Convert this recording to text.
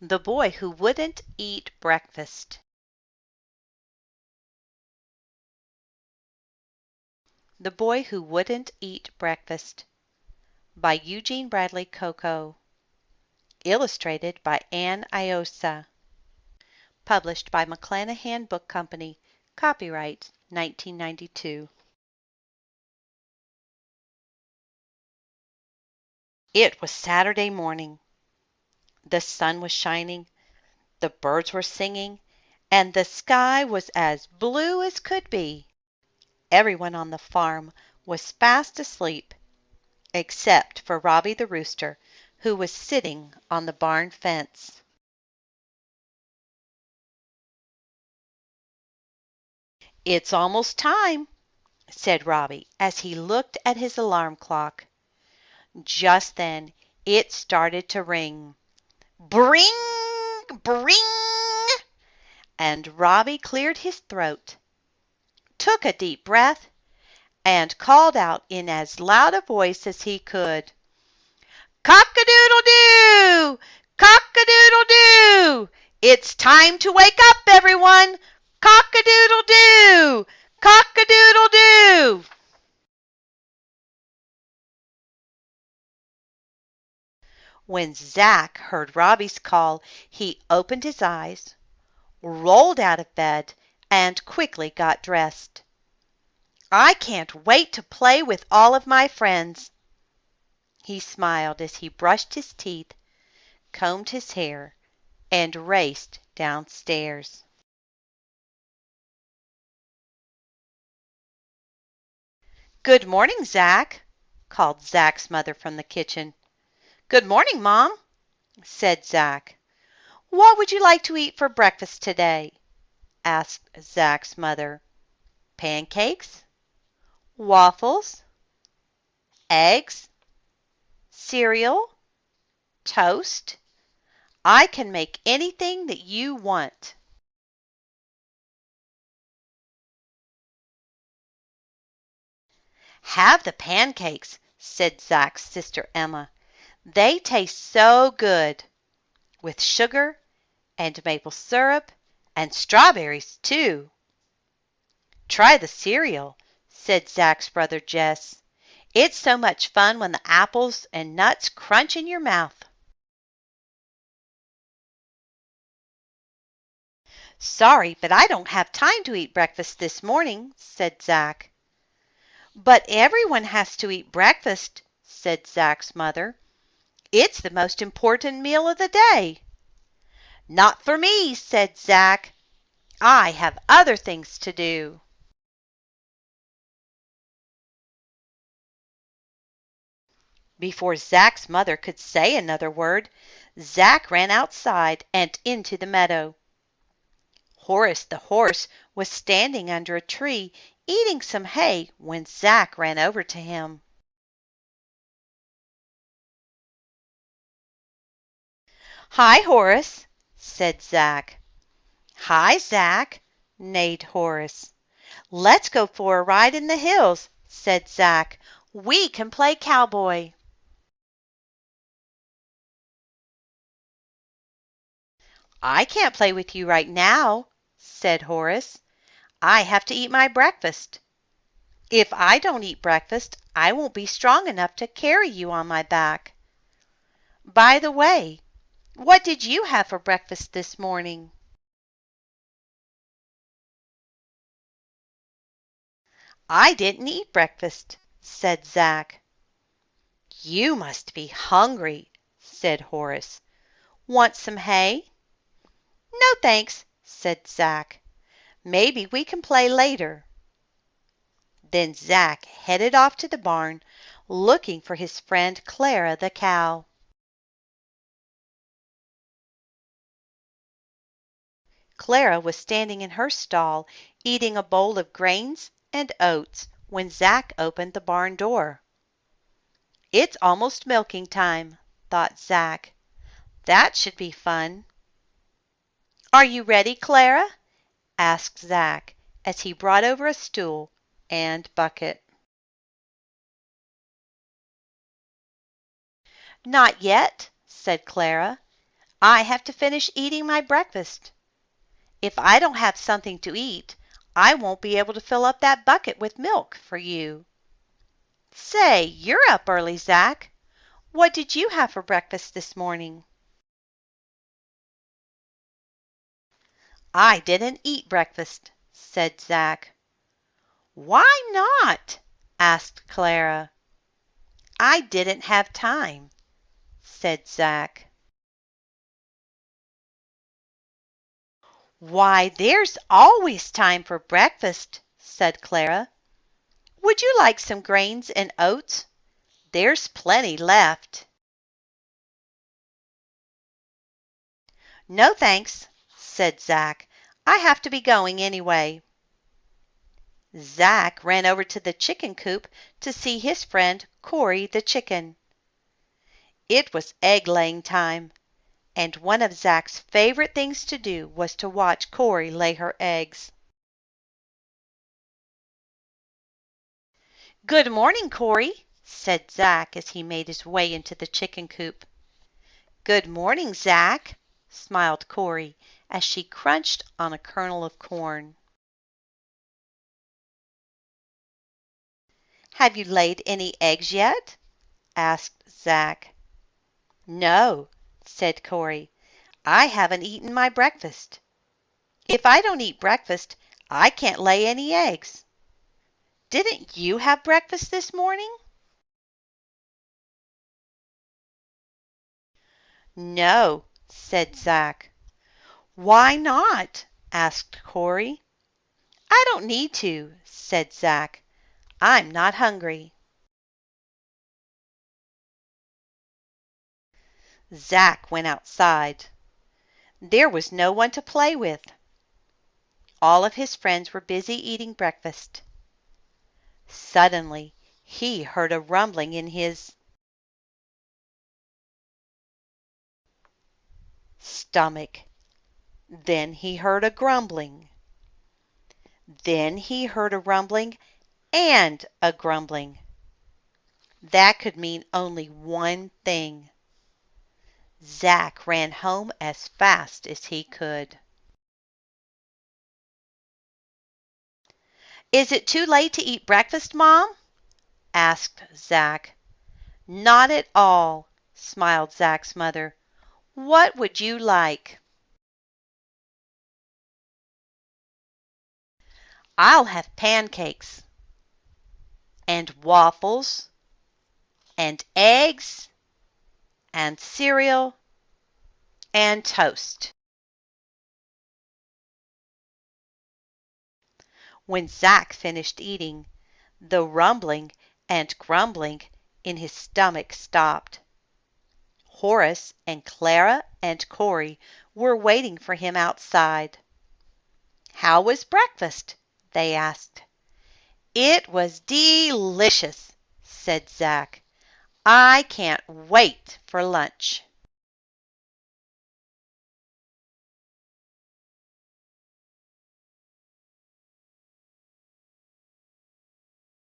The Boy Who Wouldn't Eat Breakfast. The Boy Who Wouldn't Eat Breakfast by Eugene Coco. Illustrated by Iosa. Published by McClanahan Book Company. Copyright 1992. It was Saturday morning. The sun was shining, the birds were singing, and the sky was as blue as could be. Everyone on the farm was fast asleep, except for Robbie the rooster, who was sitting on the barn fence. "It's almost time," said Robbie as he looked at his alarm clock. Just then it started to ring. Bring! Bring! And Robbie cleared his throat, took a deep breath, and called out in as loud a voice as he could, "Cock-a-doodle-doo! Cock-a-doodle-doo! It's time to wake up, everyone! Cock-a-doodle-doo! Cock-a-doodle-doo!" When Zach heard Robbie's call, he opened his eyes, rolled out of bed, and quickly got dressed. "I can't wait to play with all of my friends." He smiled as he brushed his teeth, combed his hair, and raced downstairs. "Good morning, Zach," called Zach's mother from the kitchen. "Good morning, Mom," said Zach. "What would you like to eat for breakfast today?" asked Zach's mother. "Pancakes? Waffles? Eggs? Cereal? Toast? I can make anything that you want." "Have the pancakes," said Zach's sister Emma. "They taste so good, with sugar and maple syrup and strawberries, too." "Try the cereal," said Zach's brother Jess. "It's so much fun when the apples and nuts crunch in your mouth." "Sorry, but I don't have time to eat breakfast this morning," said Zach. "But everyone has to eat breakfast," said Zach's mother. "It's the most important meal of the day." "Not for me," said Zach. "I have other things to do." Before Zach's mother could say another word, Zach ran outside and into the meadow. Horace the horse was standing under a tree eating some hay when Zach ran over to him. "Hi, Horace," said Zach. "Hi, Zach," neighed Horace. "Let's go for a ride in the hills," said Zach. "We can play cowboy." "I can't play with you right now," said Horace. "I have to eat my breakfast. If I don't eat breakfast, I won't be strong enough to carry you on my back. By the way, what did you have for breakfast this morning?" "I didn't eat breakfast," said Zach. "You must be hungry," said Horace. "Want some hay?" "No, thanks," said Zach. "Maybe we can play later." Then Zach headed off to the barn, looking for his friend Clara the cow. Clara was standing in her stall eating a bowl of grains and oats when Zach opened the barn door. "It's almost milking time," thought Zach. "That should be fun." "Are you ready, Clara?" asked Zach as he brought over a stool and bucket. "Not yet," said Clara. I have to finish eating my breakfast. If I don't have something to eat, I won't be able to fill up that bucket with milk for you. Say, you're up early, Zach. What did you have for breakfast this morning? I didn't eat breakfast, said Zach. Why not? Asked Clara. I didn't have time, said Zach. Why, there's always time for breakfast, said Clara. Would you like some grains and oats? There's plenty left. No thanks, said Zach. I have to be going anyway. Zach ran over to the chicken coop to see his friend Cory the chicken. It was egg-laying time, and one of Zach's favorite things to do was to watch Cory lay her eggs. Good morning, Cory, said Zach as he made his way into the chicken coop. Good morning, Zach, smiled Cory as she crunched on a kernel of corn. Have you laid any eggs yet? Asked Zach. No, said Cory. I haven't eaten my breakfast. If I don't eat breakfast, I can't lay any eggs. Didn't you have breakfast this morning? No, said Zach. Why not? Asked Cory. I don't need to, said Zach. I'm not hungry. Zach went outside. There was no one to play with. All of his friends were busy eating breakfast. Suddenly, he heard a rumbling in his stomach. Then he heard a grumbling. Then he heard a rumbling and a grumbling. That could mean only one thing. Zach ran home as fast as he could. Is it too late to eat breakfast, Mom? Asked Zach. Not at all, smiled Zach's mother. What would you like? I'll have pancakes and waffles and eggs and cereal and toast. When Zach finished eating, the rumbling and grumbling in his stomach stopped. Horace and Clara and Cory were waiting for him outside. How was breakfast? They asked. It was delicious, said Zach. I can't wait for lunch.